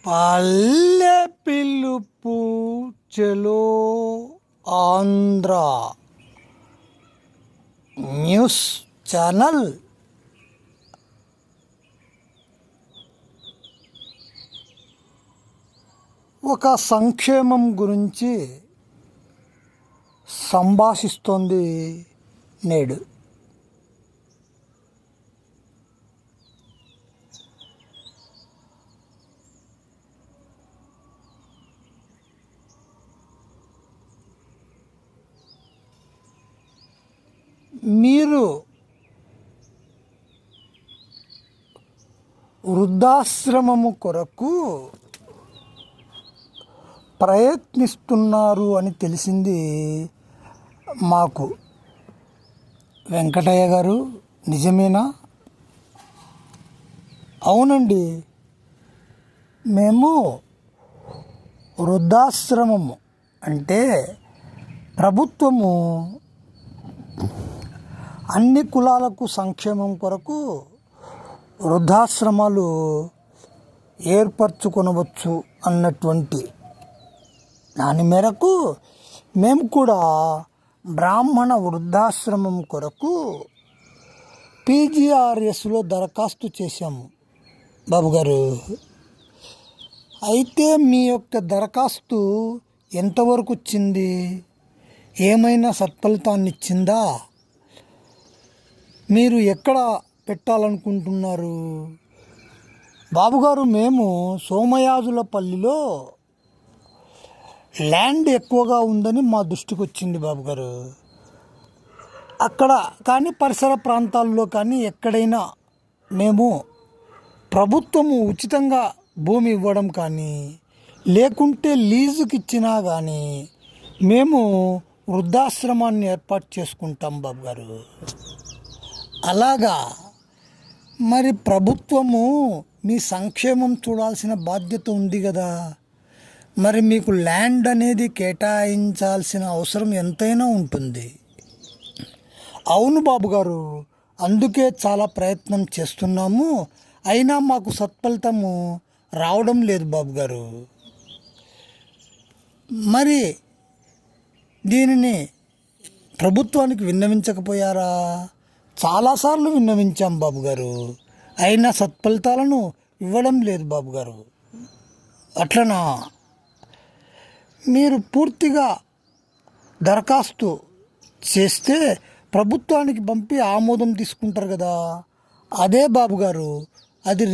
పల్లె పిలుపు చెలో Andhra news channel ఒక సంక్షేమం గురించి సంభాషిస్తోంది నేడు. మీరు వృద్ధాశ్రమము కొరకు ప్రయత్నిస్తున్నారు అని తెలిసింది మాకు. వెంకటయ్య గారు, నిజమేనా? అవునండి, మేము వృద్ధాశ్రమము అంటే ప్రభుత్వము అన్ని కులాలకు సంక్షేమం కొరకు వృద్ధాశ్రమాలు ఏర్పరచుకొనవచ్చు అన్నటువంటి దాని మేరకు మేము కూడా బ్రాహ్మణ వృద్ధాశ్రమం కొరకు పీజీఆర్ఎస్లో దరఖాస్తు చేశాము బాబుగారు. అయితే మీ యొక్క దరఖాస్తు ఎంతవరకు వచ్చింది? ఏమైనా సత్ఫలితాన్ని ఇచ్చిందా? మీరు ఎక్కడ పెట్టాలనుకుంటున్నారు? బాబుగారు, మేము సోమయాజులపల్లిలో ల్యాండ్ ఎక్కువగా ఉందని మా దృష్టికి వచ్చింది బాబుగారు. అక్కడ కానీ పరిసర ప్రాంతాల్లో కానీ ఎక్కడైనా మేము ప్రభుత్వము ఉచితంగా భూమి ఇవ్వడం కానీ లేకుంటే లీజుకి ఇచ్చినా కానీ మేము వృద్ధాశ్రమాన్ని ఏర్పాటు చేసుకుంటాం బాబుగారు. అలాగా మరి ప్రభుత్వము మీ సంక్షేమం చూడాల్సిన బాధ్యత ఉంది కదా. మరి మీకు ల్యాండ్ అనేది కేటాయించాల్సిన అవసరం ఎంతైనా ఉంటుంది. అవును బాబుగారు, అందుకే చాలా ప్రయత్నం చేస్తున్నాము. అయినా మాకు సత్ఫలితము రావడం లేదు బాబుగారు. మరి దీనిని ప్రభుత్వానికి విన్నవించకపోయారా? చాలాసార్లు విన్నవించాం బాబుగారు, అయినా సత్ఫలితాలను ఇవ్వడం లేదు బాబుగారు. అట్లనా? మీరు పూర్తిగా దరఖాస్తు చేస్తే ప్రభుత్వానికి పంపి ఆమోదం తీసుకుంటారు కదా. అదే బాబుగారు, అది